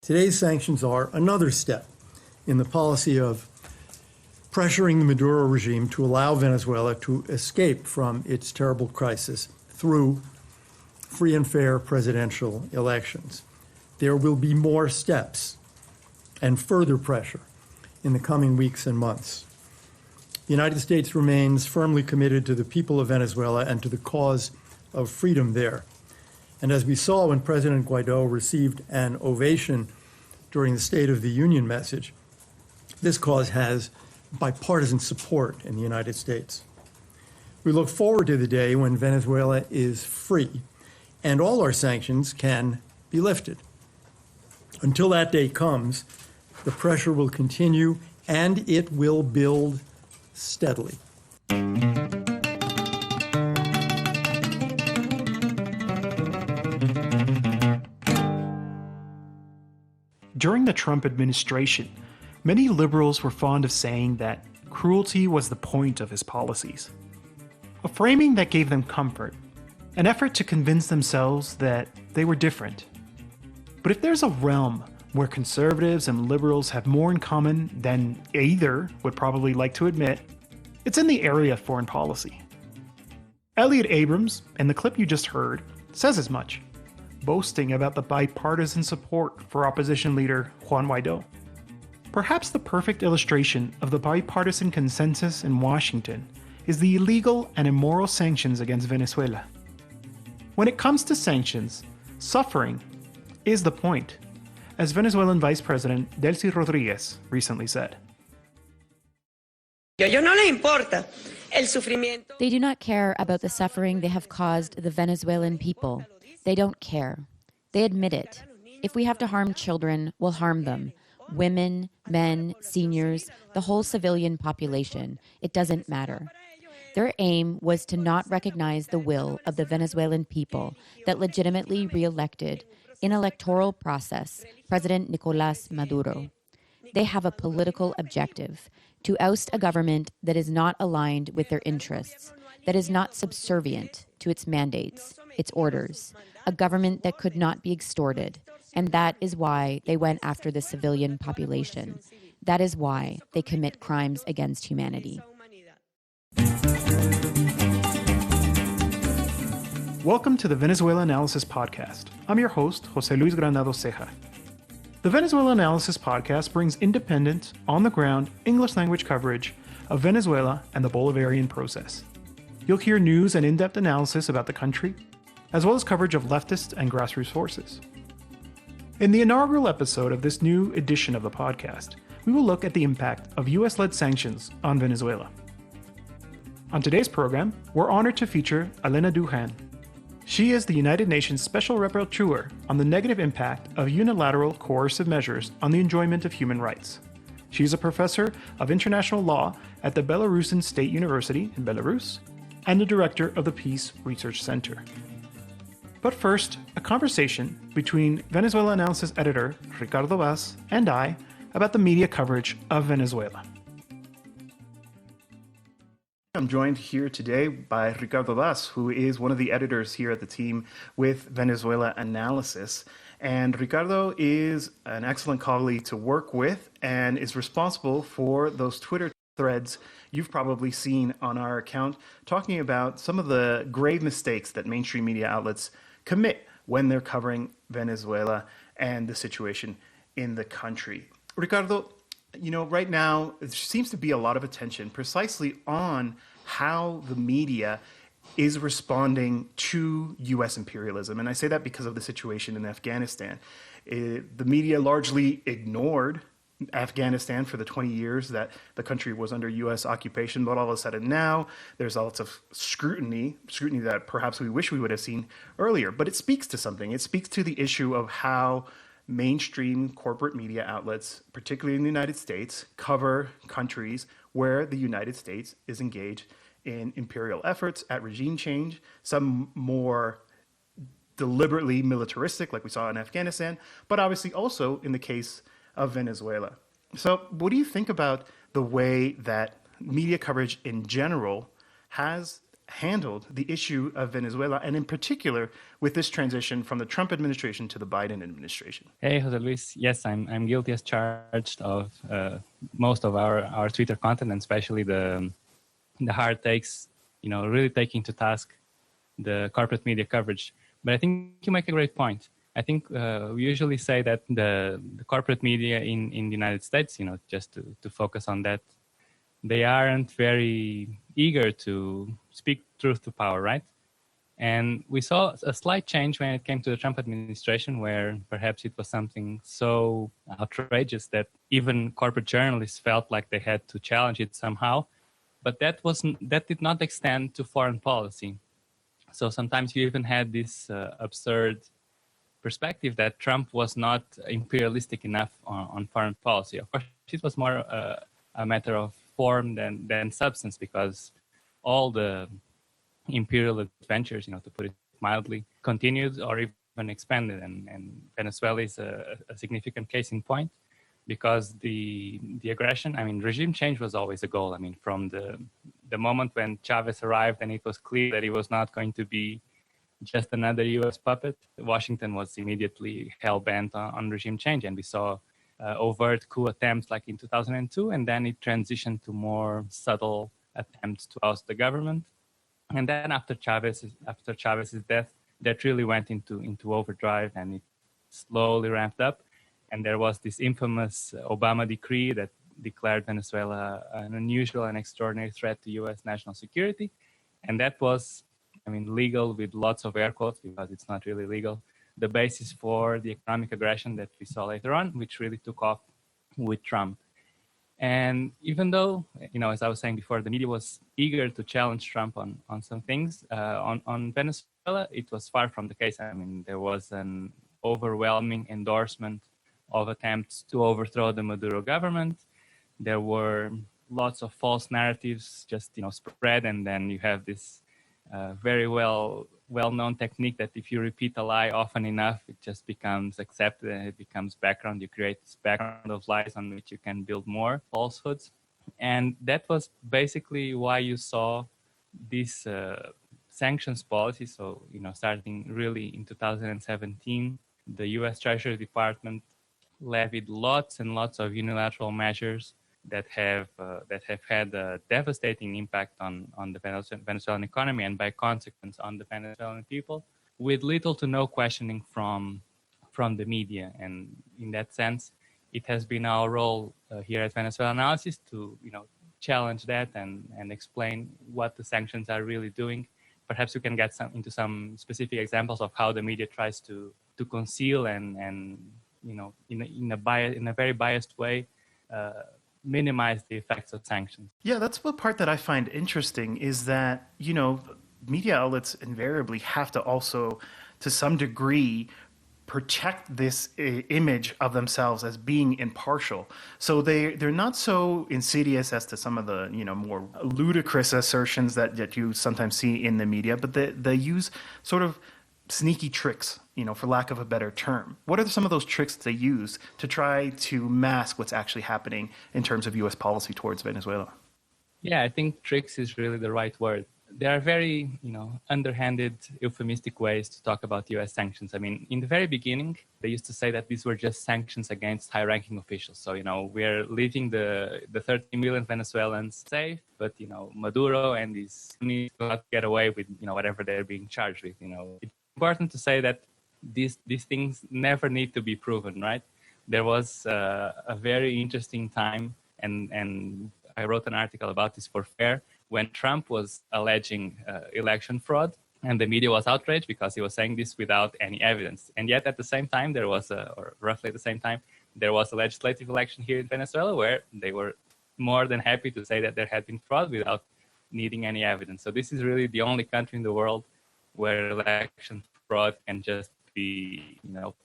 Today's sanctions are another step in the policy of pressuring the Maduro regime to allow Venezuela to escape from its terrible crisis through free and fair presidential elections. There will be more steps and further pressure in the coming weeks and months. The United States remains firmly committed to the people of Venezuela and to the cause of freedom there. And as we saw when President Guaido received an ovation during the State of the Union message, this cause has bipartisan support in the United States. We look forward to the day when Venezuela is free and all our sanctions can be lifted. Until that day comes, the pressure will continue and it will build steadily. During the Trump administration, many liberals were fond of saying that cruelty was the point of his policies. A framing that gave them comfort, an effort to convince themselves that they were different. But if there's a realm where conservatives and liberals have more in common than either would probably like to admit, it's in the area of foreign policy. Elliot Abrams, in the clip you just heard, says as much, boasting about the bipartisan support for opposition leader Juan Guaido. Perhaps the perfect illustration of the bipartisan consensus in Washington is the illegal and immoral sanctions against Venezuela. When it comes to sanctions, suffering is the point, as Venezuelan Vice President Delcy Rodriguez recently said. They do not care about the suffering they have caused the Venezuelan people. They don't care. They admit it. If we have to harm children, we'll harm them. Women, men, seniors, the whole civilian population. It doesn't matter. Their aim was to not recognize the will of the Venezuelan people that legitimately re-elected, in electoral process, President Nicolás Maduro. They have a political objective, to oust a government that is not aligned with their interests, that is not subservient to its mandates, its orders, a government that could not be extorted. And that is why they went after the civilian population. That is why they commit crimes against humanity. Welcome to the Venezuelanalysis podcast. I'm your host, José Luis Granados Ceja. The Venezuelanalysis podcast brings independent, on-the-ground, English-language coverage of Venezuela and the Bolivarian Process. You'll hear news and in-depth analysis about the country, as well as coverage of leftist and grassroots forces. In the inaugural episode of this new edition of the podcast, we will look at the impact of US-led sanctions on Venezuela. On today's program, we're honored to feature Alena Douhan. She is the United Nations Special Rapporteur on the negative impact of unilateral coercive measures on the enjoyment of human rights. She is a professor of international law at the Belarusian State University in Belarus and the director of the Peace Research Center. But first, a conversation between Venezuelanalysis editor Ricardo Vaz and I about the media coverage of Venezuela. I'm joined here today by Ricardo Vaz, who is one of the editors here at the team with Venezuelanalysis. And Ricardo is an excellent colleague to work with and is responsible for those Twitter threads you've probably seen on our account talking about some of the grave mistakes that mainstream media outlets commit when they're covering Venezuela and the situation in the country. Ricardo, right now, there seems to be a lot of attention precisely on how the media is responding to U.S. imperialism. And I say that because of the situation in Afghanistan. The media largely ignored Afghanistan for the 20 years that the country was under U.S. occupation, but all of a sudden now there's lots of scrutiny that perhaps we wish we would have seen earlier. But it speaks to something. It speaks to the issue of how mainstream corporate media outlets, particularly in the United States, cover countries where the United States is engaged in imperial efforts at regime change, some more deliberately militaristic, like we saw in Afghanistan, but obviously also in the case of Venezuela. So what do you think about the way that media coverage in general has handled the issue of Venezuela, and in particular with this transition from the Trump administration to the Biden administration? Hey, José Luis. Yes, I'm guilty as charged of most of our Twitter content, and especially the hard takes, really taking to task the corporate media coverage. But I think you make a great point. I think we usually say that the corporate media in the United States, just to focus on that, they aren't very eager to speak truth to power, right? And we saw a slight change when it came to the Trump administration, where perhaps it was something so outrageous that even corporate journalists felt like they had to challenge it somehow. But that did not extend to foreign policy. So sometimes you even had this absurd perspective that Trump was not imperialistic enough on foreign policy. Of course, it was more a matter of form than substance, because all the imperial adventures, to put it mildly, continued or even expanded. And Venezuela is a significant case in point, because the aggression, regime change was always a goal. From the moment when Chavez arrived and it was clear that he was not going to be just another US puppet, Washington was immediately hell-bent on regime change. And we saw overt coup attempts like in 2002, and then it transitioned to more subtle attempts to oust the government. And then after Chavez's death, that really went into overdrive, and it slowly ramped up. And there was this infamous Obama decree that declared Venezuela an unusual and extraordinary threat to US national security. And that was, legal with lots of air quotes, because it's not really legal, the basis for the economic aggression that we saw later on, which really took off with Trump. And even though, as I was saying before, the media was eager to challenge Trump on some things, on Venezuela, it was far from the case. There was an overwhelming endorsement of attempts to overthrow the Maduro government. There were lots of false narratives just, spread, and then you have this very well-known technique that if you repeat a lie often enough, it just becomes accepted and it becomes background. You create this background of lies on which you can build more falsehoods. And that was basically why you saw this sanctions policy. So, starting really in 2017, the US Treasury Department levied lots and lots of unilateral measures that have had a devastating impact on the Venezuelan economy, and by consequence on the Venezuelan people, with little to no questioning from the media. And in that sense, it has been our role here at Venezuelanalysis to challenge that and explain what the sanctions are really doing. Perhaps we can get into some specific examples of how the media tries to conceal and in a very biased way minimize the effects of sanctions. Yeah, that's the part that I find interesting, is that, media outlets invariably have to also, to some degree, protect this image of themselves as being impartial. So they're not so insidious as to some of the, more ludicrous assertions that you sometimes see in the media, but they use sort of sneaky tricks, for lack of a better term. What are some of those tricks they use to try to mask what's actually happening in terms of US policy towards Venezuela? Yeah, I think tricks is really the right word. There are very, underhanded, euphemistic ways to talk about US sanctions. In the very beginning, they used to say that these were just sanctions against high-ranking officials. So, we're leaving the 30 million Venezuelans safe, but, Maduro and these Sunnis cannot get away with, whatever they're being charged with. It's important to say that these things never need to be proven, right? There was a very interesting time, and I wrote an article about this for FAIR, when Trump was alleging election fraud, and the media was outraged because he was saying this without any evidence. And yet at the same time, or roughly at the same time, there was a legislative election here in Venezuela where they were more than happy to say that there had been fraud without needing any evidence. So this is really the only country in the world where election fraud can just be,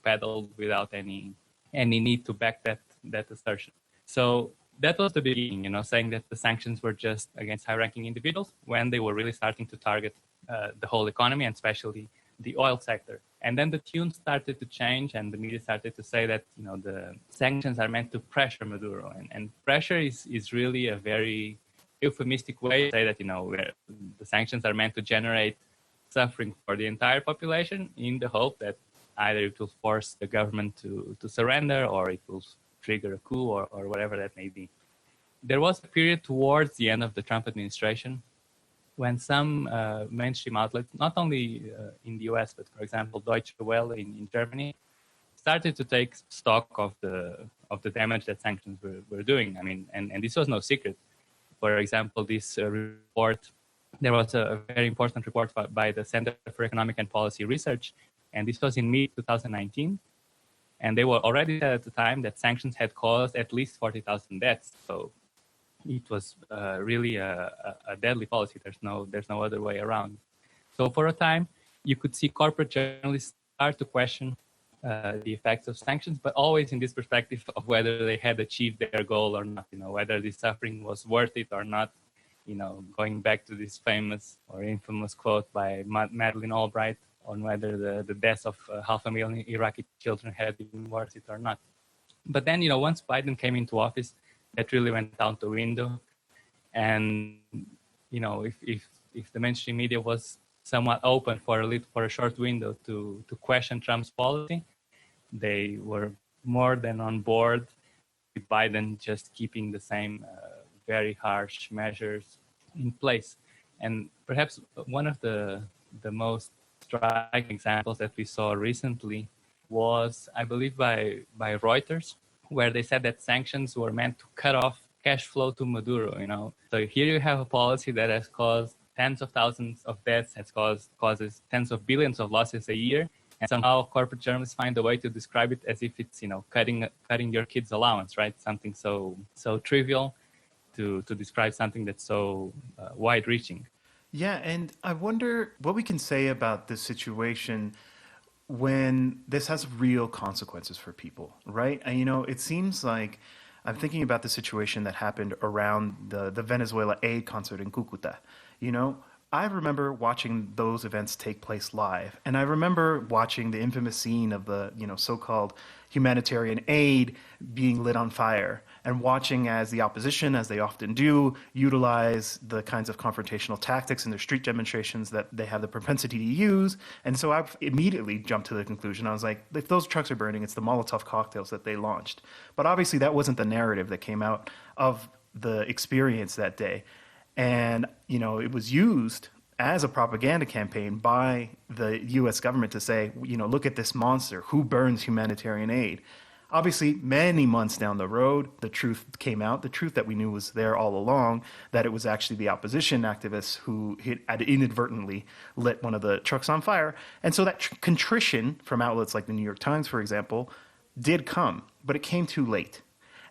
peddled without any need to back that assertion. So that was the beginning, saying that the sanctions were just against high-ranking individuals, when they were really starting to target the whole economy, and especially the oil sector. And then the tune started to change, and the media started to say that, the sanctions are meant to pressure Maduro. And pressure is really a very euphemistic way say that, where the sanctions are meant to generate suffering for the entire population in the hope that either it will force the government to surrender or it will trigger a coup or whatever that may be. There was a period towards the end of the Trump administration when some mainstream outlets, not only in the US, but for example, Deutsche Welle in Germany, started to take stock of the damage that sanctions were doing. I mean, and this was no secret. For example, this report, there was a very important report by the Center for Economic and Policy Research, and this was in mid-2019. And they were already said at the time that sanctions had caused at least 40,000 deaths. So it was really a deadly policy. There's no other way around. So for a time, you could see corporate journalists start to question the effects of sanctions, but always in this perspective of whether they had achieved their goal or not, whether the suffering was worth it or not, going back to this famous or infamous quote by Madeleine Albright on whether the deaths of 500,000 Iraqi children had been worth it or not. But then, once Biden came into office, that really went out the window. And, if the mainstream media was somewhat open for a short window to question Trump's policy, they were more than on board with Biden just keeping the same very harsh measures in place. And perhaps one of the most striking examples that we saw recently was, I believe, by Reuters, where they said that sanctions were meant to cut off cash flow to Maduro. So here you have a policy that has caused tens of thousands of deaths, causes tens of billions of losses a year, and somehow corporate journalists find a way to describe it as if it's cutting your kid's allowance, right? Something so trivial to describe something that's so wide-reaching. Yeah, and I wonder what we can say about this situation when this has real consequences for people, right? And, it seems like I'm thinking about the situation that happened around the Venezuela aid concert in Cucuta. I remember watching those events take place live, and I remember watching the infamous scene of the so-called humanitarian aid being lit on fire, and watching as the opposition, as they often do, utilize the kinds of confrontational tactics in their street demonstrations that they have the propensity to use. And so I immediately jumped to the conclusion. I was like, if those trucks are burning, it's the Molotov cocktails that they launched. But obviously that wasn't the narrative that came out of the experience that day. And, it was used as a propaganda campaign by the U.S. government to say, look at this monster who burns humanitarian aid. Obviously, many months down the road, the truth came out, the truth that we knew was there all along, that it was actually the opposition activists who had inadvertently lit one of the trucks on fire. And so that contrition from outlets like the New York Times, for example, did come, but it came too late.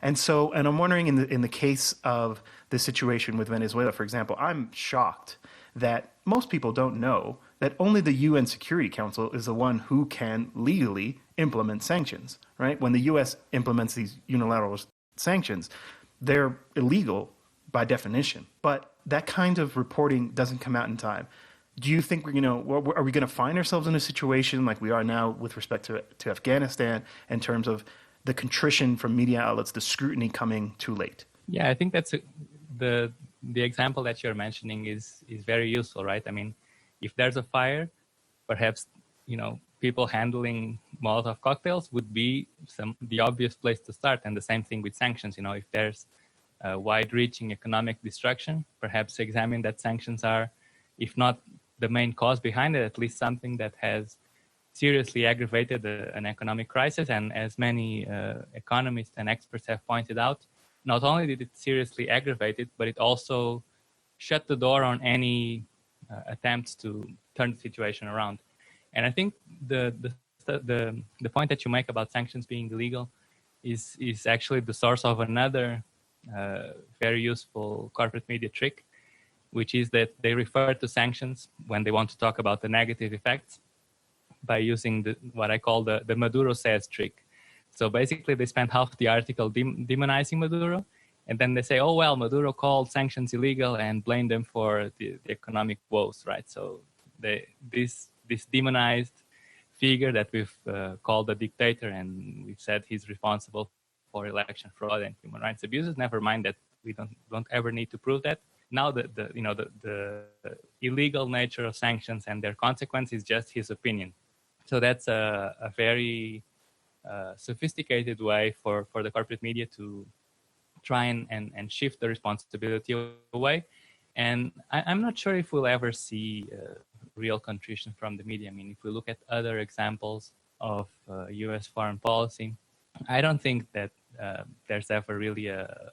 And I'm wondering in the case of the situation with Venezuela, for example, I'm shocked that most people don't know that only the UN Security Council is the one who can legally implement sanctions, right? When the US implements these unilateral sanctions, they're illegal by definition. But that kind of reporting doesn't come out in time. Do you think are we going to find ourselves in a situation like we are now with respect to Afghanistan in terms of the contrition from media outlets, the scrutiny coming too late? Yeah, I think that's the example that you're mentioning is very useful, right? I mean, if there's a fire, perhaps people handling Molotov cocktails would be the obvious place to start, and the same thing with sanctions. If there's wide-reaching economic destruction, perhaps examine that sanctions are, if not the main cause behind it, at least something that has seriously aggravated an economic crisis. And as many economists and experts have pointed out, not only did it seriously aggravate it, but it also shut the door on any attempts to turn the situation around. And I think the point that you make about sanctions being illegal is actually the source of another very useful corporate media trick, which is that they refer to sanctions when they want to talk about the negative effects by using what I call the Maduro says trick. So basically, they spend half the article demonizing Maduro, and then they say, oh, well, Maduro called sanctions illegal and blame them for the economic woes, right? So this demonized figure that we've called a dictator, and we've said he's responsible for election fraud and human rights abuses, never mind that we don't ever need to prove that. now the illegal nature of sanctions and their consequence is just his opinion. So that's a very sophisticated way for the corporate media to try and shift the responsibility away. And I'm not sure if we'll ever see real contrition from the media. I mean, if we look at other examples of US foreign policy, I don't think that there's ever really a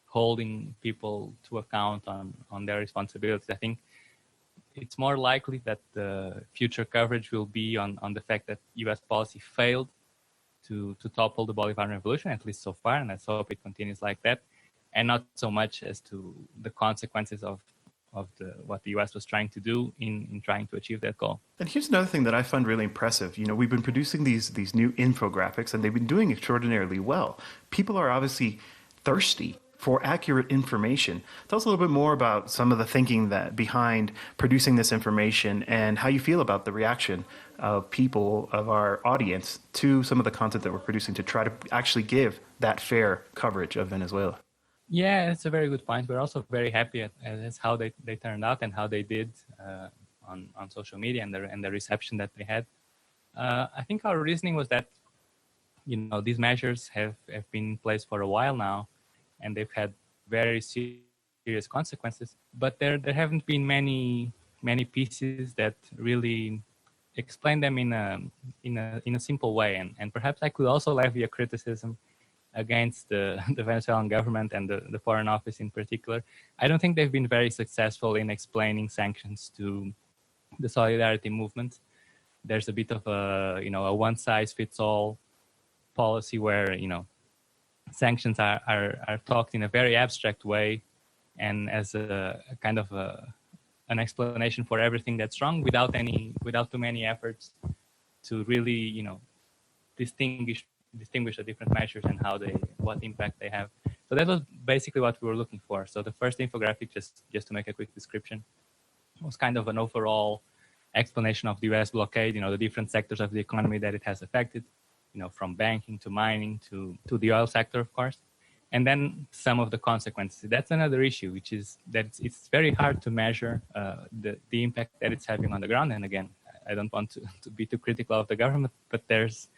holding people to account on their responsibilities. I think it's more likely that the future coverage will be on the fact that US policy failed to topple the Bolivarian Revolution, at least so far, and let's hope it continues like that, and not so much as to the consequences of what the US was trying to do in trying to achieve that goal. And here's another thing that I find really impressive. You know, we've been producing these new infographics, and they've been doing extraordinarily well. People are obviously thirsty for accurate information. Tell us a little bit more about some of the thinking that behind producing this information and how you feel about the reaction of people, of our audience, to some of the content that we're producing to try to actually give that fair coverage of Venezuela. Yeah, it's a very good point. We're also very happy at how they turned out and how they did on social media and the reception that they had. I think our reasoning was that, you know, these measures have been in place for a while now, and they've had very serious consequences. But there haven't been many pieces that really explain them in a simple way. And perhaps I could also levy a criticism against the Venezuelan government and the Foreign Office in particular. I don't think they've been very successful in explaining sanctions to the solidarity movement. There's a bit of a one-size-fits-all policy where, you know, sanctions are talked in a very abstract way and as a kind of an explanation for everything that's wrong without too many efforts to really, you know, distinguish the different measures and what impact they have. So that was basically what we were looking for. So the first infographic, just to make a quick description, was kind of an overall explanation of the US blockade, you know, the different sectors of the economy that it has affected, you know, from banking to mining to the oil sector, of course. And then some of the consequences. That's another issue, which is that it's very hard to measure the impact that it's having on the ground. And again, I don't want to be too critical of the government, but there's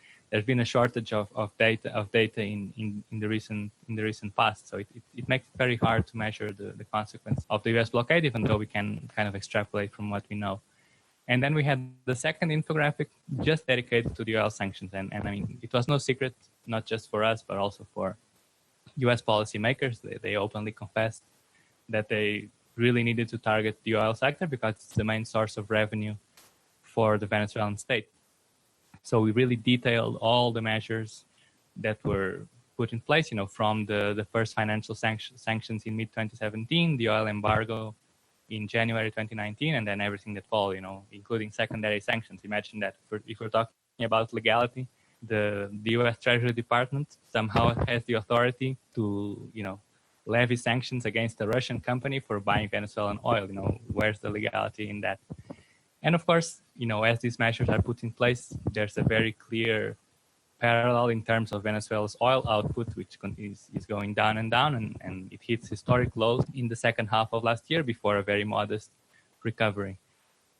been a shortage of data in the recent past. So it makes it very hard to measure the consequence of the US blockade, even though we can kind of extrapolate from what we know. And then we had the second infographic just dedicated to the oil sanctions. And I mean, it was no secret, not just for us, but also for US policymakers. They openly confessed that they really needed to target the oil sector because it's the main source of revenue for the Venezuelan state. So we really detailed all the measures that were put in place, you know, from the first financial sanctions in mid-2017, the oil embargo in January 2019, and then everything that followed, you know, including secondary sanctions. Imagine that if we're talking about legality, the U.S. Treasury Department somehow has the authority to, you know, levy sanctions against a Russian company for buying Venezuelan oil. You know, where's the legality in that? And of course, you know, as these measures are put in place, there's a very clear parallel in terms of Venezuela's oil output, which is going down and down, and it hits historic lows in the second half of last year before a very modest recovery.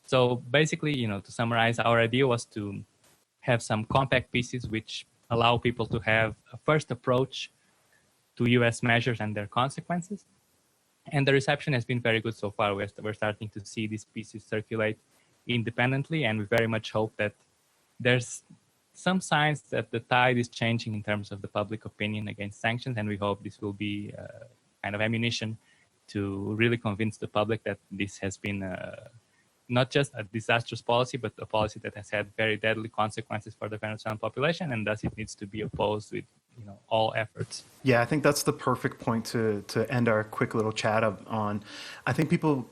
So basically, you know, to summarize, our idea was to have some compact pieces which allow people to have a first approach to US measures and their consequences. And the reception has been very good so far. We're starting to see these pieces circulate independently, and we very much hope that there's some signs that the tide is changing in terms of the public opinion against sanctions, and we hope this will be kind of ammunition to really convince the public that this has been not just a disastrous policy, but a policy that has had very deadly consequences for the Venezuelan population, and thus it needs to be opposed with, you know, all efforts. Yeah, I think that's the perfect point to end our quick little chat on. I think people,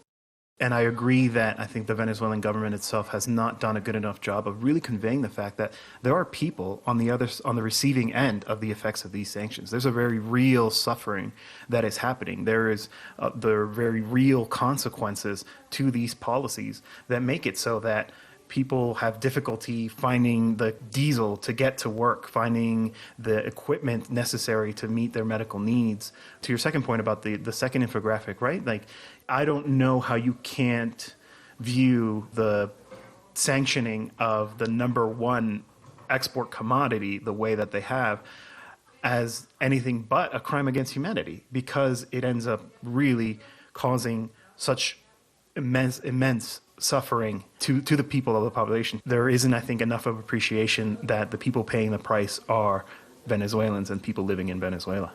and I agree that I think the Venezuelan government itself has not done a good enough job of really conveying the fact that there are people on the receiving end of the effects of these sanctions. There's a very real suffering that is happening. There are very real consequences to these policies that make it so that people have difficulty finding the diesel to get to work, finding the equipment necessary to meet their medical needs. To your second point about the second infographic, right? Like, I don't know how you can't view the sanctioning of the number one export commodity the way that they have as anything but a crime against humanity, because it ends up really causing such immense suffering to the people of the population. There isn't, I think, enough of appreciation that the people paying the price are Venezuelans and people living in Venezuela.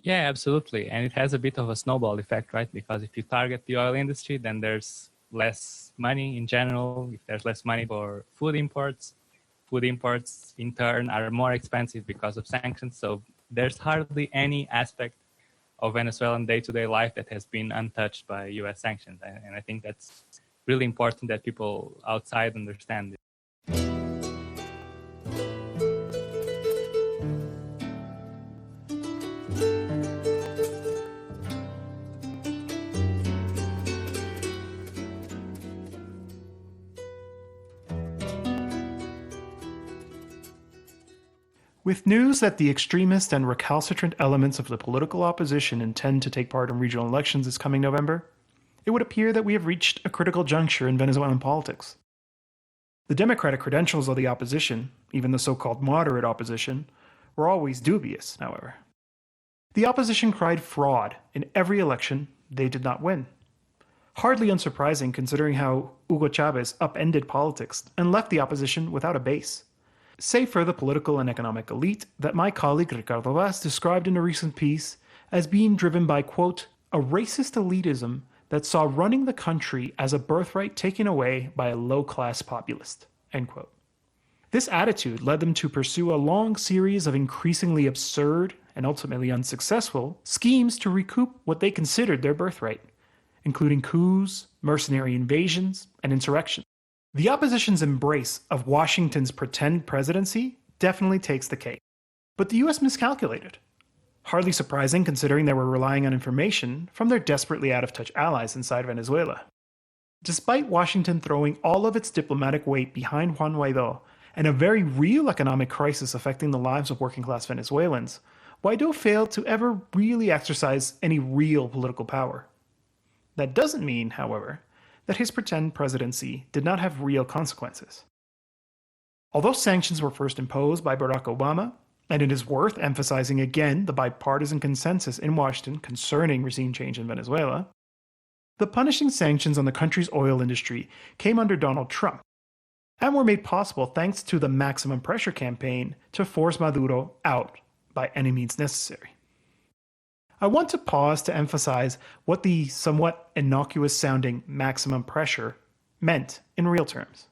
Yeah, absolutely. And it has a bit of a snowball effect, right? Because if you target the oil industry, then there's less money in general. If there's less money for food imports in turn are more expensive because of sanctions. So there's hardly any aspect of Venezuelan day-to-day life that has been untouched by US sanctions. And I think that's really important that people outside understand it. With news that the extremist and recalcitrant elements of the political opposition intend to take part in regional elections this coming November, it would appear that we have reached a critical juncture in Venezuelan politics. The democratic credentials of the opposition, even the so-called moderate opposition, were always dubious, however. The opposition cried fraud in every election they did not win. Hardly unsurprising considering how Hugo Chavez upended politics and left the opposition without a base. Save for the political and economic elite that my colleague Ricardo Vaz described in a recent piece as being driven by, quote, a racist elitism that saw running the country as a birthright taken away by a low-class populist, end quote. This attitude led them to pursue a long series of increasingly absurd and ultimately unsuccessful schemes to recoup what they considered their birthright, including coups, mercenary invasions, and insurrections. The opposition's embrace of Washington's pretend presidency definitely takes the cake. But the US miscalculated. Hardly surprising considering they were relying on information from their desperately out-of-touch allies inside Venezuela. Despite Washington throwing all of its diplomatic weight behind Juan Guaidó and a very real economic crisis affecting the lives of working-class Venezuelans, Guaidó failed to ever really exercise any real political power. That doesn't mean, however, that his pretend presidency did not have real consequences. Although sanctions were first imposed by Barack Obama, and it is worth emphasizing again the bipartisan consensus in Washington concerning regime change in Venezuela, the punishing sanctions on the country's oil industry came under Donald Trump, and were made possible thanks to the maximum pressure campaign to force Maduro out by any means necessary. I want to pause to emphasize what the somewhat innocuous-sounding maximum pressure meant in real terms.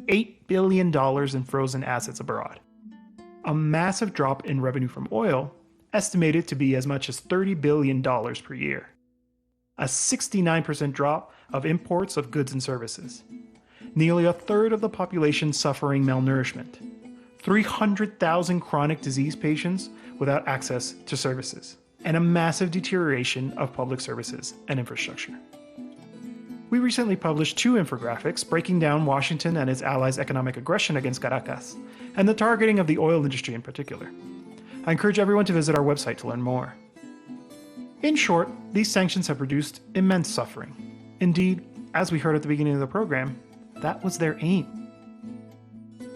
$8 billion in frozen assets abroad. A massive drop in revenue from oil, estimated to be as much as $30 billion per year. A 69% drop of imports of goods and services. Nearly a third of the population suffering malnourishment, 300,000 chronic disease patients without access to services, and a massive deterioration of public services and infrastructure. We recently published 2 infographics breaking down Washington and its allies' economic aggression against Caracas, and the targeting of the oil industry in particular. I encourage everyone to visit our website to learn more. In short, these sanctions have produced immense suffering. Indeed, as we heard at the beginning of the program, that was their aim.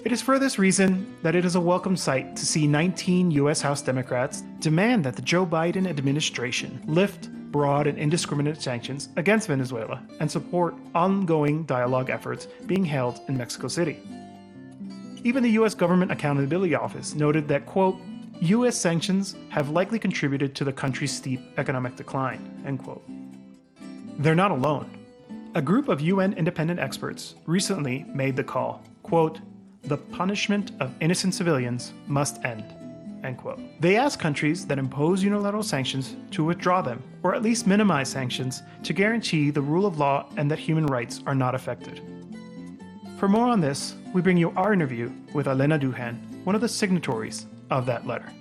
It is for this reason that it is a welcome sight to see 19 US House Democrats demand that the Joe Biden administration lift broad and indiscriminate sanctions against Venezuela and support ongoing dialogue efforts being held in Mexico City. Even the US Government Accountability Office noted that, quote, US sanctions have likely contributed to the country's steep economic decline, end quote. They're not alone. A group of UN independent experts recently made the call, quote, the punishment of innocent civilians must end, end quote. They asked countries that impose unilateral sanctions to withdraw them, or at least minimize sanctions to guarantee the rule of law and that human rights are not affected. For more on this, we bring you our interview with Alena Douhan, one of the signatories of that letter.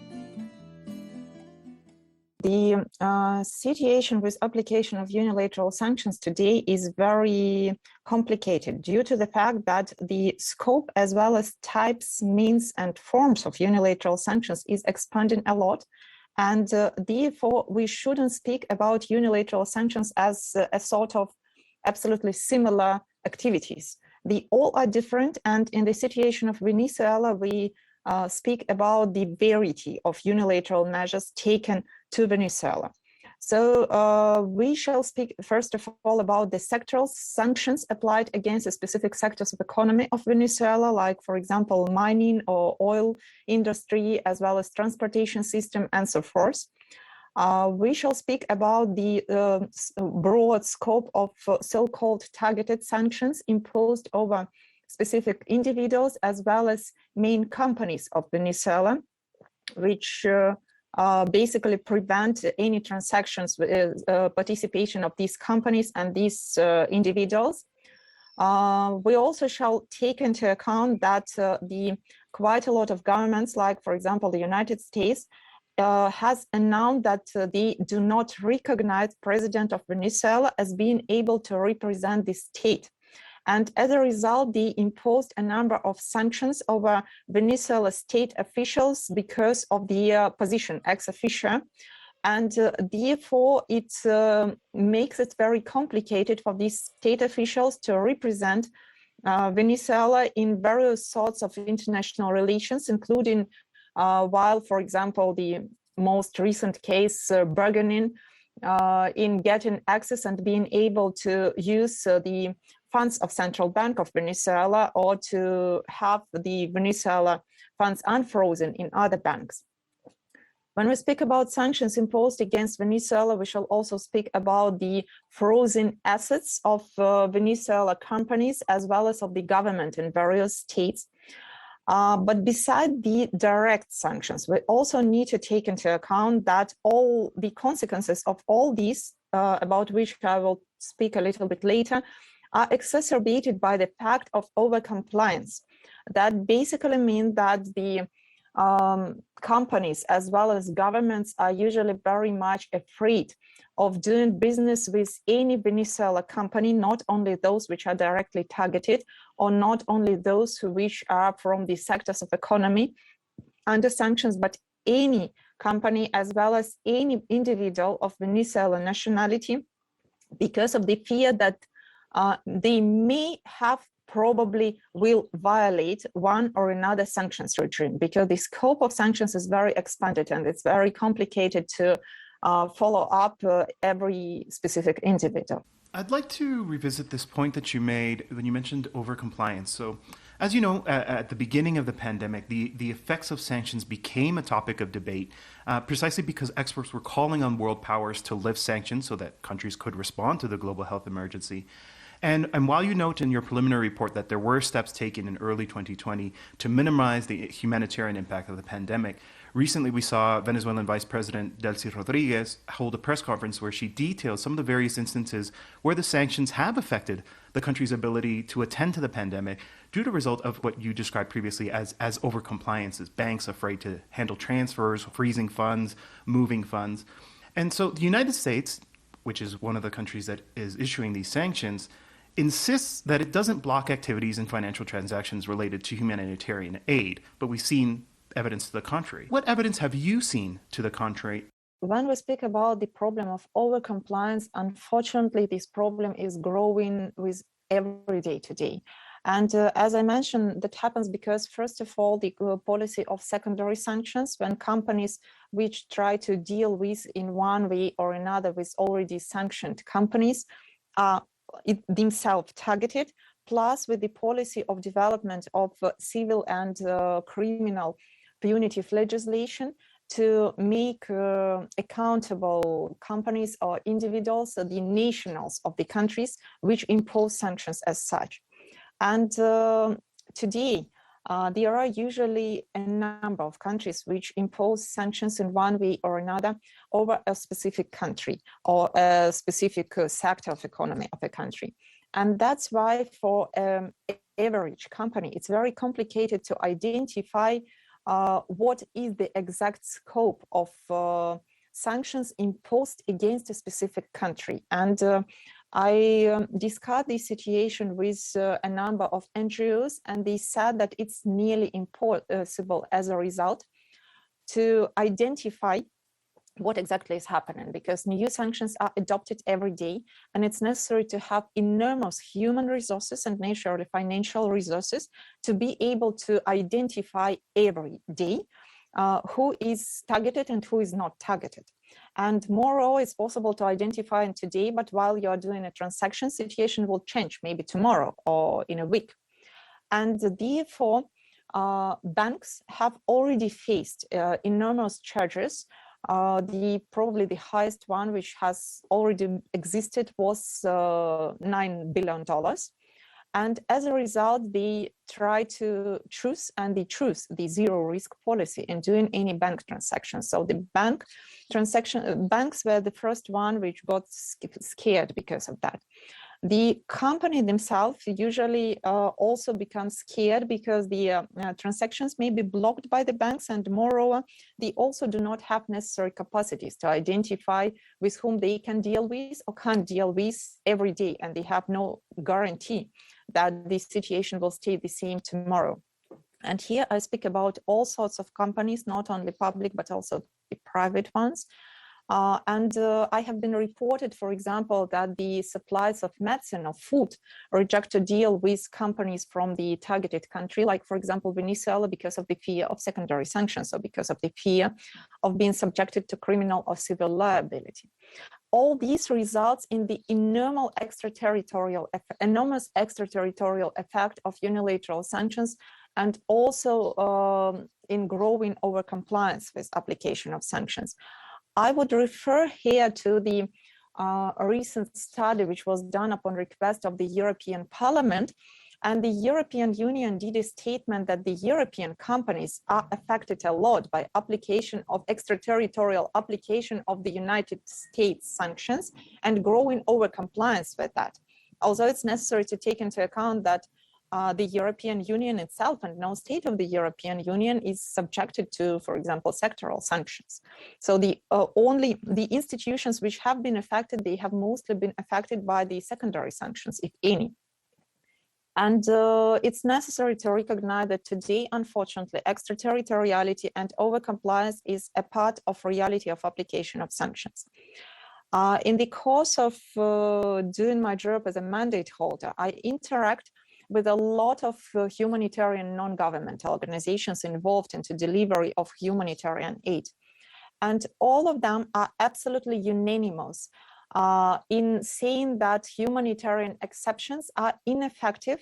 the situation with application of unilateral sanctions today is very complicated due to the fact that the scope as well as types, means, and forms of unilateral sanctions is expanding a lot. And therefore, we shouldn't speak about unilateral sanctions as a sort of absolutely similar activities. They all are different, and in the situation of Venezuela, we speak about the variety of unilateral measures taken to Venezuela. So we shall speak first of all about the sectoral sanctions applied against the specific sectors of economy of Venezuela, like, for example, mining or oil industry, as well as transportation system and so forth. We shall speak about the broad scope of so-called targeted sanctions imposed over specific individuals as well as main companies of Venezuela, which basically prevent any transactions with participation of these companies and these individuals. We also shall take into account that quite a lot of governments, like, for example, the United States, has announced that they do not recognize President of Venezuela as being able to represent the state. And as a result, they imposed a number of sanctions over Venezuela state officials because of their position ex officio. And therefore, it makes it very complicated for these state officials to represent Venezuela in various sorts of international relations, including while, for example, the most recent case bargaining in getting access and being able to use the funds of Central Bank of Venezuela or to have the Venezuela funds unfrozen in other banks. When we speak about sanctions imposed against Venezuela, we shall also speak about the frozen assets of Venezuela companies as well as of the government in various states. But beside the direct sanctions, we also need to take into account that all the consequences of all these, about which I will speak a little bit later, are exacerbated by the fact of overcompliance. That basically means that the companies as well as governments are usually very much afraid of doing business with any Venezuela company, not only those which are directly targeted, or not only those which are from the sectors of economy under sanctions, but any company as well as any individual of Venezuelan nationality, because of the fear that they may have probably will violate one or another sanctions regime, because the scope of sanctions is very expanded and it's very complicated to follow up every specific individual. I'd like to revisit this point that you made when you mentioned overcompliance. So, as you know, at the beginning of the pandemic, the effects of sanctions became a topic of debate, precisely because experts were calling on world powers to lift sanctions so that countries could respond to the global health emergency. And while you note in your preliminary report that there were steps taken in early 2020 to minimize the humanitarian impact of the pandemic, recently we saw Venezuelan Vice President Delcy Rodriguez hold a press conference where she detailed some of the various instances where the sanctions have affected the country's ability to attend to the pandemic due to the result of what you described previously as overcompliances, banks afraid to handle transfers, freezing funds, moving funds. And so the United States, which is one of the countries that is issuing these sanctions, insists that it doesn't block activities and financial transactions related to humanitarian aid, but we've seen evidence to the contrary. What evidence have you seen to the contrary? When we speak about the problem of overcompliance, unfortunately, this problem is growing with every day today. And as I mentioned, that happens because, first of all, the policy of secondary sanctions, when companies which try to deal with in one way or another with already sanctioned companies are themselves targeted, plus with the policy of development of civil and criminal punitive legislation to make accountable companies or individuals, the nationals of the countries which impose sanctions as such. And today, there are usually a number of countries which impose sanctions in one way or another over a specific country or a specific sector of economy of a country. And that's why for an average company, it's very complicated to identify what is the exact scope of sanctions imposed against a specific country. And I discussed this situation with a number of NGOs, and they said that it's nearly impossible as a result to identify what exactly is happening, because new sanctions are adopted every day, and it's necessary to have enormous human resources and naturally financial resources to be able to identify every day who is targeted and who is not targeted. And moreover, it's possible to identify in today, but while you're doing a transaction, situation will change, maybe tomorrow or in a week. And therefore, banks have already faced enormous charges. Probably the highest one which has already existed was $9 billion. And as a result, they try to choose the zero risk policy in doing any bank transactions. So the banks were the first one which got scared because of that. The company themselves usually also become scared because the transactions may be blocked by the banks, and moreover, they also do not have necessary capacities to identify with whom they can deal with or can't deal with every day, and they have no guarantee that the situation will stay the same tomorrow. And here I speak about all sorts of companies, not only public, but also the private ones. I have been reported, for example, that the suppliers of medicine or food reject to deal with companies from the targeted country, like, for example, Venezuela, because of the fear of secondary sanctions, or because of the fear of being subjected to criminal or civil liability. All these results in the enormous extraterritorial effect of unilateral sanctions, and also in growing overcompliance with application of sanctions. I would refer here to the recent study which was done upon request of the European Parliament, and the European Union did a statement that the European companies are affected a lot by application of extraterritorial application of the United States sanctions and growing overcompliance with that. Although it's necessary to take into account that the European Union itself and no state of the European Union is subjected to, for example, sectoral sanctions. So only the institutions which have been affected, they have mostly been affected by the secondary sanctions, if any. And it's necessary to recognize that today, unfortunately, extraterritoriality and overcompliance is a part of reality of application of sanctions. In the course of doing my job as a mandate holder, I interact with a lot of humanitarian non-governmental organizations involved in the delivery of humanitarian aid. And all of them are absolutely unanimous in saying that humanitarian exceptions are ineffective,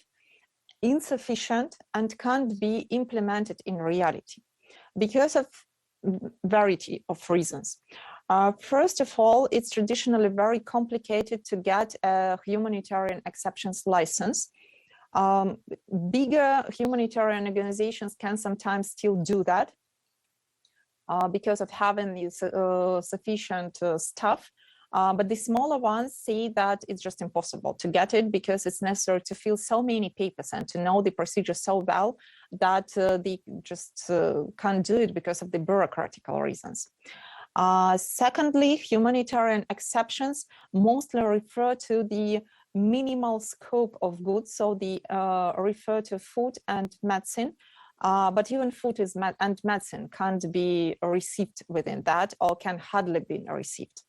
insufficient, and can't be implemented in reality because of variety of reasons. First of all, it's traditionally very complicated to get a humanitarian exceptions license. Bigger humanitarian organizations can sometimes still do that because of having these sufficient staff. But the smaller ones say that it's just impossible to get it because it's necessary to fill so many papers and to know the procedure so well that they just can't do it because of the bureaucratic reasons. Secondly, humanitarian exceptions mostly refer to the minimal scope of goods, so they refer to food and medicine, but even food and medicine can't be received within that, or can hardly be received.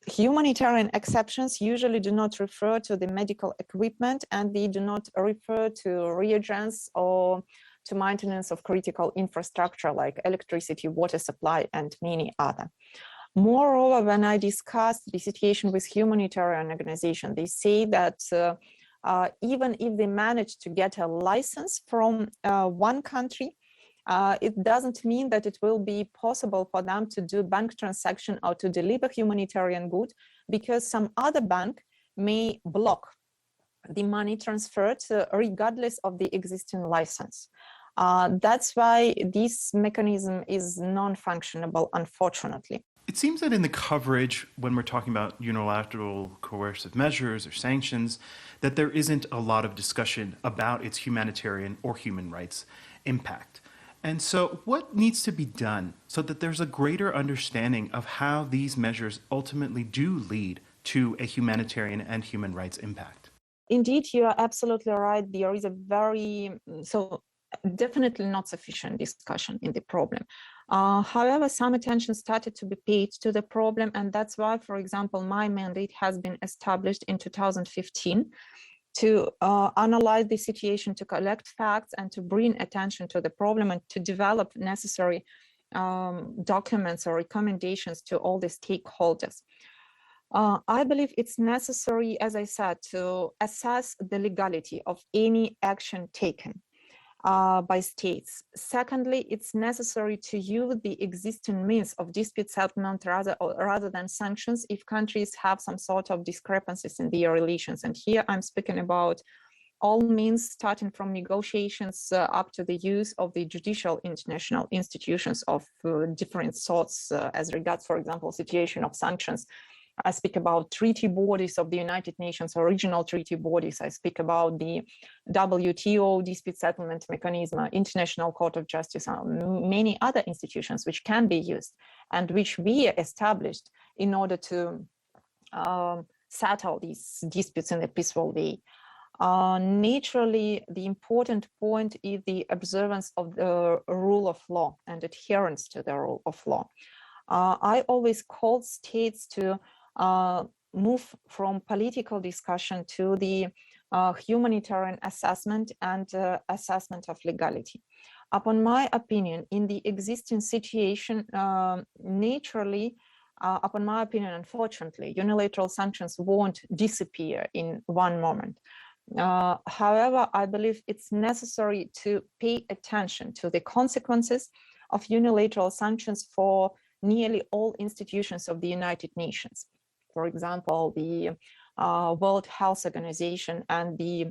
Humanitarian exceptions usually do not refer to the medical equipment, and they do not refer to reagents or to maintenance of critical infrastructure like electricity, water supply, and many other. Moreover, when I discussed the situation with humanitarian organizations, they say that even if they manage to get a license from one country, it doesn't mean that it will be possible for them to do bank transaction or to deliver humanitarian good, because some other bank may block the money transferred regardless of the existing license. That's why this mechanism is non-functionable, unfortunately. It seems that in the coverage, when we're talking about unilateral coercive measures or sanctions, that there isn't a lot of discussion about its humanitarian or human rights impact. And so, what needs to be done so that there's a greater understanding of how these measures ultimately do lead to a humanitarian and human rights impact? Indeed, you are absolutely right. There is a definitely not sufficient discussion in the problem. However, some attention started to be paid to the problem, and that's why, for example, my mandate has been established in 2015 to analyze the situation, to collect facts, and to bring attention to the problem, and to develop necessary documents or recommendations to all the stakeholders. I believe it's necessary, as I said, to assess the legality of any action taken by states. Secondly, it's necessary to use the existing means of dispute settlement rather than sanctions if countries have some sort of discrepancies in their relations. And here I'm speaking about all means, starting from negotiations up to the use of the judicial international institutions of different sorts as regards, for example, situation of sanctions. I speak about treaty bodies of the United Nations, original treaty bodies. I speak about the WTO dispute settlement mechanism, International Court of Justice, and many other institutions which can be used and which we established in order to settle these disputes in a peaceful way. Naturally, the important point is the observance of the rule of law and adherence to the rule of law. I always call states to move from political discussion to the humanitarian assessment and assessment of legality. Upon my opinion, in the existing situation, naturally, upon my opinion, unfortunately, unilateral sanctions won't disappear in one moment. However, I believe it's necessary to pay attention to the consequences of unilateral sanctions for nearly all institutions of the United Nations. For example, the World Health Organization and the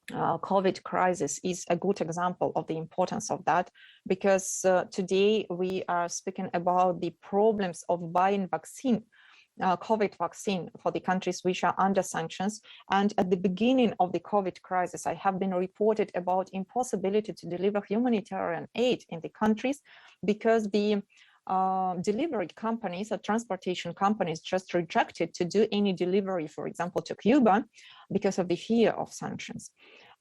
COVID crisis is a good example of the importance of that, because today we are speaking about the problems of buying vaccine, COVID vaccine for the countries which are under sanctions. And at the beginning of the COVID crisis, I have been reported about impossibility to deliver humanitarian aid in the countries because the delivery companies or transportation companies just rejected to do any delivery, for example, to Cuba because of the fear of sanctions.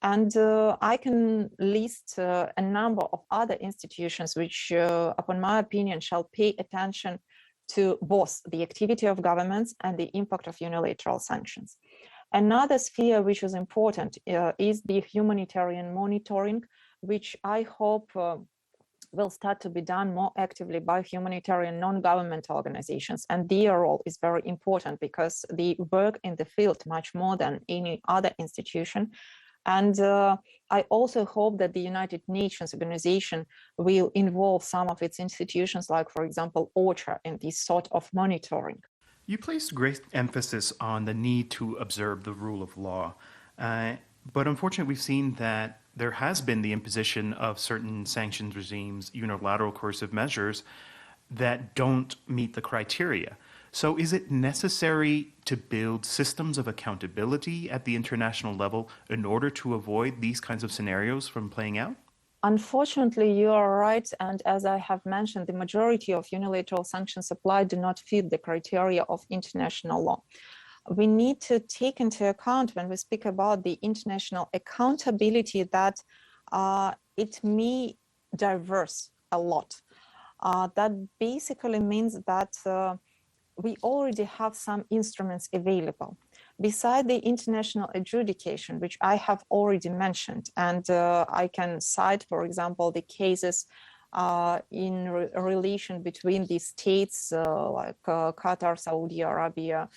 And I can list a number of other institutions which, upon my opinion, shall pay attention to both the activity of governments and the impact of unilateral sanctions. Another sphere which is important is the humanitarian monitoring, which I hope will start to be done more actively by humanitarian non-governmental organizations. And their role is very important because they work in the field much more than any other institution. And I also hope that the United Nations organization will involve some of its institutions, like, for example, OCHA, in this sort of monitoring. You placed great emphasis on the need to observe the rule of law. But unfortunately, we've seen that there has been the imposition of certain sanctions regimes, unilateral coercive measures that don't meet the criteria. So is it necessary to build systems of accountability at the international level in order to avoid these kinds of scenarios from playing out? Unfortunately, you are right. And as I have mentioned, the majority of unilateral sanctions applied do not fit the criteria of international law. We need to take into account when we speak about the international accountability that it may diverse a lot. That basically means that we already have some instruments available. Beside the international adjudication, which I have already mentioned, and I can cite, for example, the cases in relation between the states like Qatar, Saudi Arabia,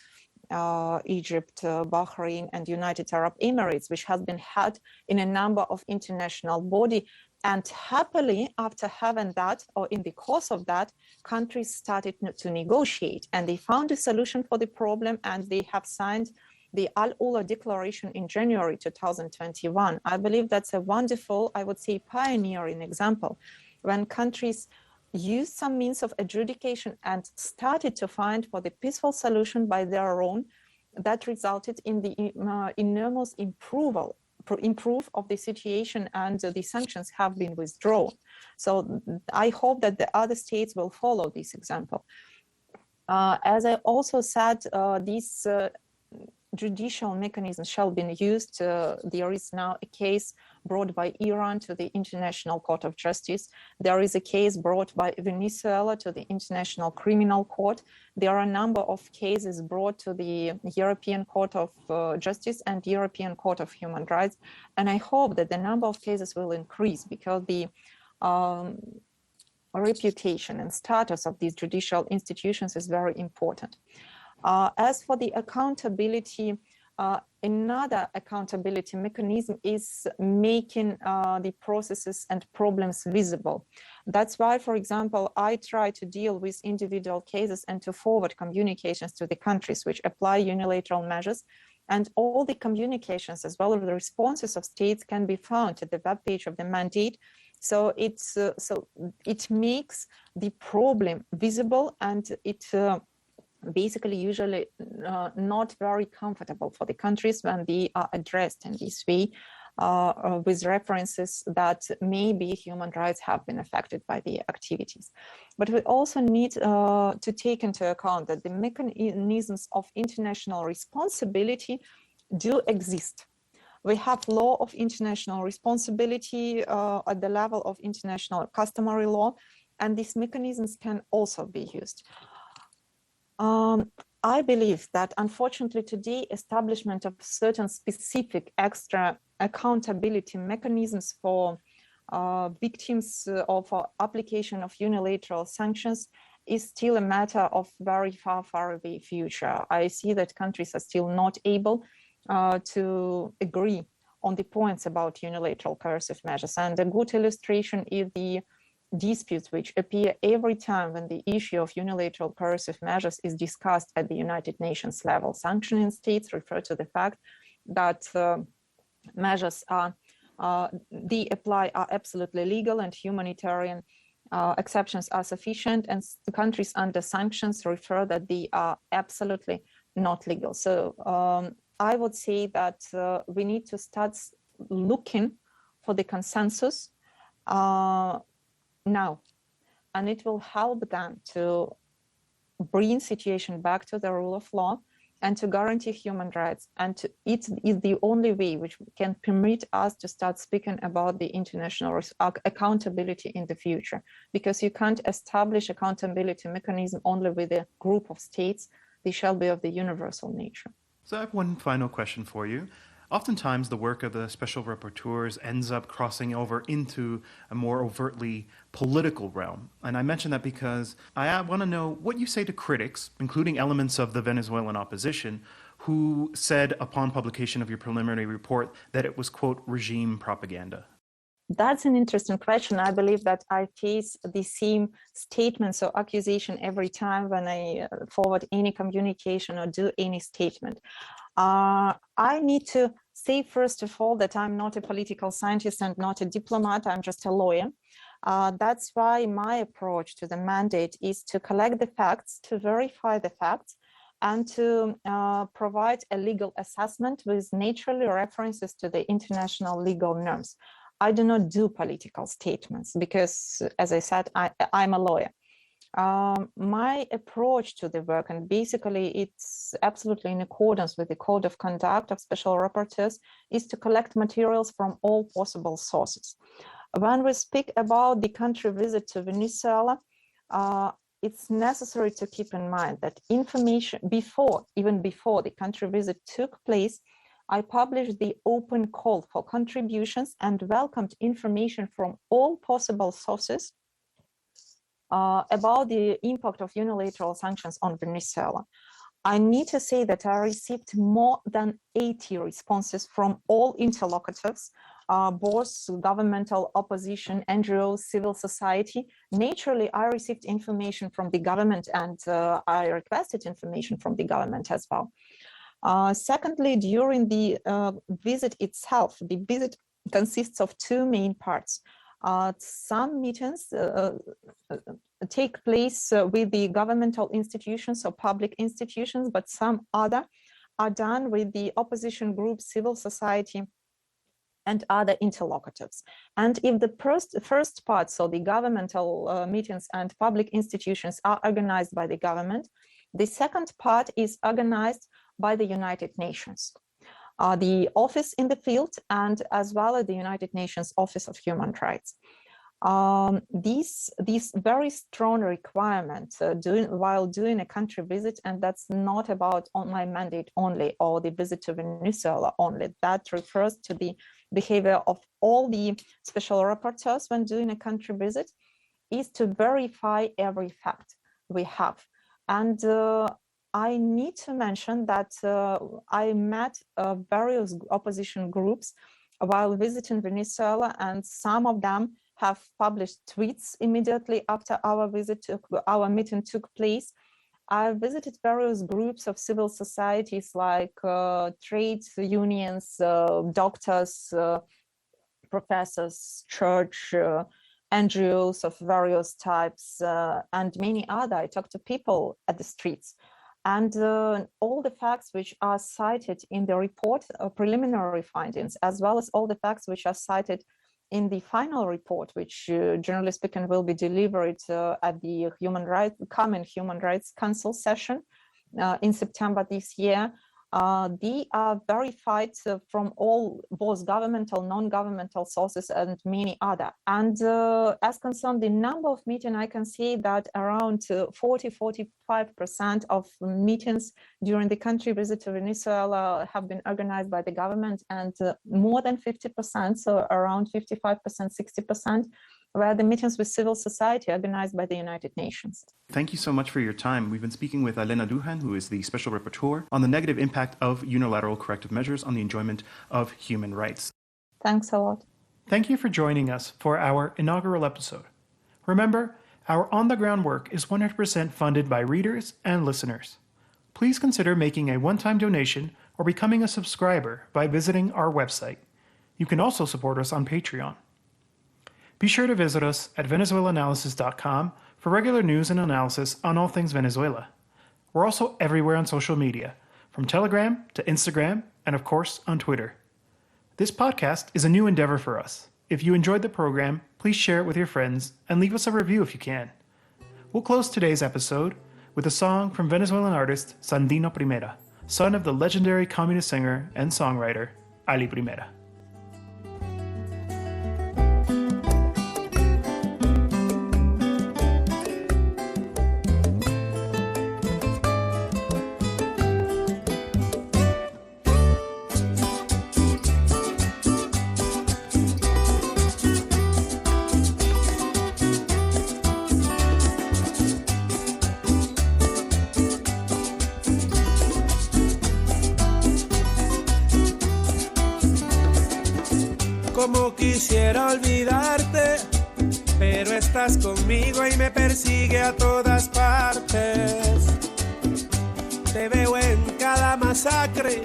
Egypt, Bahrain, and United Arab Emirates, which has been had in a number of international bodies. And happily, after having that, or in the course of that, countries started to negotiate, and they found a solution for the problem, and they have signed the Al-Ula Declaration in January 2021. I believe that's a wonderful, I would say, pioneering example, when countries used some means of adjudication and started to find for the peaceful solution by their own, that resulted in the enormous improve of the situation, and the sanctions have been withdrawn. So I hope that the other states will follow this example. As I also said, these judicial mechanisms shall be used. There is now a case brought by Iran to the International Court of Justice. There is a case brought by Venezuela to the International Criminal Court. There are a number of cases brought to the European Court of Justice and European Court of Human Rights. And I hope that the number of cases will increase, because the reputation and status of these judicial institutions is very important. As for the accountability, another accountability mechanism is making the processes and problems visible. That's why, for example, I try to deal with individual cases and to forward communications to the countries which apply unilateral measures. And all the communications, as well as the responses of states, can be found at the webpage of the mandate. So it makes the problem visible, and it basically usually not very comfortable for the countries when they are addressed in this way, with references that maybe human rights have been affected by the activities. But we also need to take into account that the mechanisms of international responsibility do exist. We have law of international responsibility at the level of international customary law, and these mechanisms can also be used. I believe that, unfortunately, today, establishment of certain specific extra accountability mechanisms for victims of application of unilateral sanctions is still a matter of very far away future. I see that countries are still not able to agree on the points about unilateral coercive measures. And a good illustration is the disputes which appear every time when the issue of unilateral coercive measures is discussed at the United Nations level. Sanctioning states refer to the fact that measures they apply are absolutely legal and humanitarian exceptions are sufficient, and the countries under sanctions refer that they are absolutely not legal. So I would say that we need to start looking for the consensus now, and it will help them to bring situation back to the rule of law and to guarantee human rights. And it is the only way which can permit us to start speaking about the international accountability in the future, because you can't establish accountability mechanism only with a group of states. They shall be of the universal nature. So I have one final question for you. Oftentimes, the work of the special rapporteurs ends up crossing over into a more overtly political realm. And I mention that because I want to know what you say to critics, including elements of the Venezuelan opposition, who said upon publication of your preliminary report that it was, quote, regime propaganda. That's an interesting question. I believe that I face the same statements or accusation every time when I forward any communication or do any statement. I need to say, first of all, that I'm not a political scientist and not a diplomat. I'm just a lawyer. That's why my approach to the mandate is to collect the facts, to verify the facts, and to provide a legal assessment with naturally references to the international legal norms. I do not do political statements because, as I said, I'm a lawyer. My approach to the work, and basically it's absolutely in accordance with the code of conduct of special rapporteurs, is to collect materials from all possible sources. When we speak about the country visit to Venezuela, it's necessary to keep in mind that information even before the country visit took place, I published the open call for contributions and welcomed information from all possible sources about the impact of unilateral sanctions on Venezuela. I need to say that I received more than 80 responses from all interlocutors, both governmental, opposition, NGOs, civil society. Naturally, I received information from the government, and I requested information from the government as well. Secondly, during the visit itself, the visit consists of two main parts. Some meetings take place with the governmental institutions or public institutions, but some other are done with the opposition groups, civil society, and other interlocutors. And if the first part, so the governmental meetings and public institutions are organized by the government, the second part is organized by the United Nations, the office in the field, and as well as the United Nations Office of Human Rights. These very strong requirements while doing a country visit, and that's not about online mandate only or the visit to Venezuela only. That refers to the behavior of all the special rapporteurs when doing a country visit, is to verify every fact we have. And I need to mention that I met various opposition groups while visiting Venezuela, and some of them have published tweets immediately after our meeting took place. I visited various groups of civil societies like trade unions, doctors, professors, church, NGOs of various types, and many other. I talked to people at the streets. And all the facts which are cited in the report, preliminary findings, as well as all the facts which are cited in the final report, which generally speaking will be delivered at the Common Human Rights Council session in September this year, they are verified from all, both governmental, non-governmental sources and many other. And as concerned the number of meetings, I can say that around 40-45% of meetings during the country visit to Venezuela have been organized by the government, and more than 50%, so around 55%, 60%, were the meetings with civil society organized by the United Nations. Thank you so much for your time. We've been speaking with Alena Douhan, who is the Special Rapporteur on the negative impact of unilateral corrective measures on the enjoyment of human rights. Thanks a lot. Thank you for joining us for our inaugural episode. Remember, our on-the-ground work is 100% funded by readers and listeners. Please consider making a one-time donation or becoming a subscriber by visiting our website. You can also support us on Patreon. Be sure to visit us at Venezuelanalysis.com for regular news and analysis on all things Venezuela. We're also everywhere on social media, from Telegram to Instagram, and of course on Twitter. This podcast is a new endeavor for us. If you enjoyed the program, please share it with your friends and leave us a review if you can. We'll close today's episode with a song from Venezuelan artist Sandino Primera, son of the legendary communist singer and songwriter Ali Primera. Como quisiera olvidarte, pero estás conmigo y me persigue a todas partes. Te veo en cada masacre,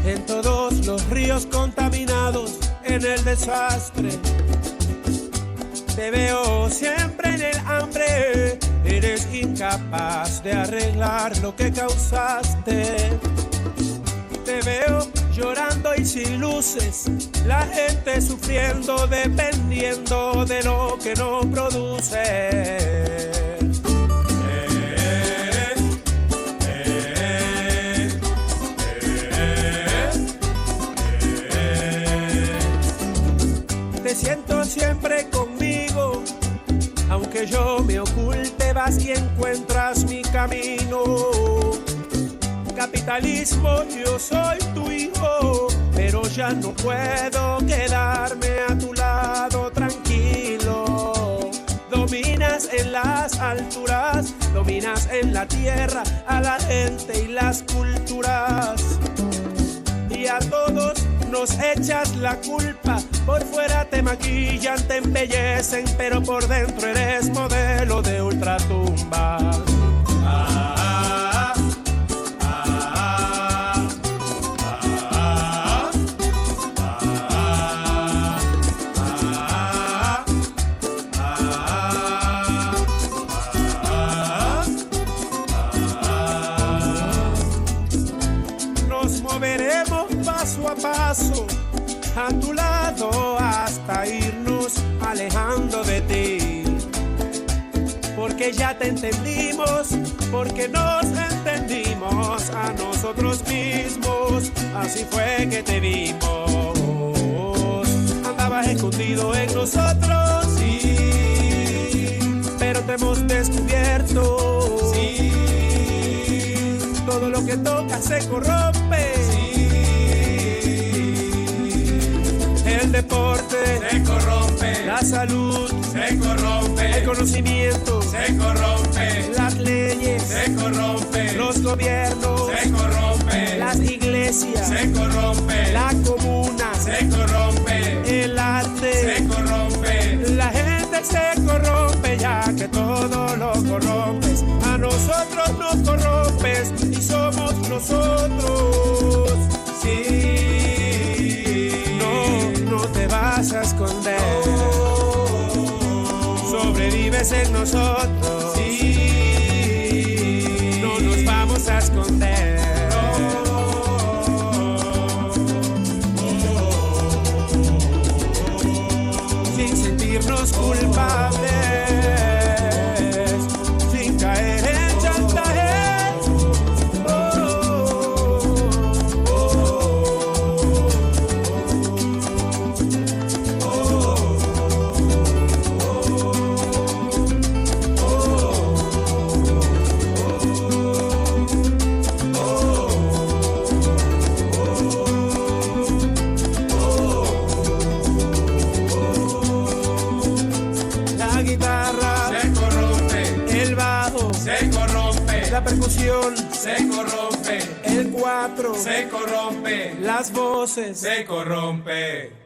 en todos los ríos contaminados, en el desastre. Te veo siempre en el hambre, eres incapaz de arreglar lo que causaste. Te veo llorando y sin luces, la gente sufriendo dependiendo de lo que no produce. Te siento siempre conmigo, aunque yo me oculte, vas y encuentras mi camino. Capitalismo, yo soy tu hijo, pero ya no puedo quedarme a tu lado tranquilo. Dominas en las alturas, dominas en la tierra, a la gente y las culturas. Y a todos nos echas la culpa, por fuera te maquillan, te embellecen, pero por dentro eres modelo de ultratumba. Paso a paso, a tu lado todo hasta irnos alejando de ti. Porque ya te entendimos, porque nos entendimos a nosotros mismos, así fue que te vimos. Andabas escondido en nosotros, sí, pero te hemos descubierto, sí. Todo lo que toca se corrompe, sí. El deporte se corrompe, la salud se corrompe, el conocimiento se corrompe, las leyes se corrompen, los gobiernos se corrompen, las iglesias se corrompen, la comuna se corrompe, el arte se corrompe, la gente se corrompe, ya que todo lo corrompes, a nosotros nos corrompes y somos nosotros, sí, no te vas a esconder, sobrevives en nosotros, sí, no nos vamos a esconder. Sin sentirnos culpables, sin caer en chantaje, la guitarra se corrompe, el bajo se corrompe, la percusión se corrompe, el cuatro se corrompe, las voces se corrompe.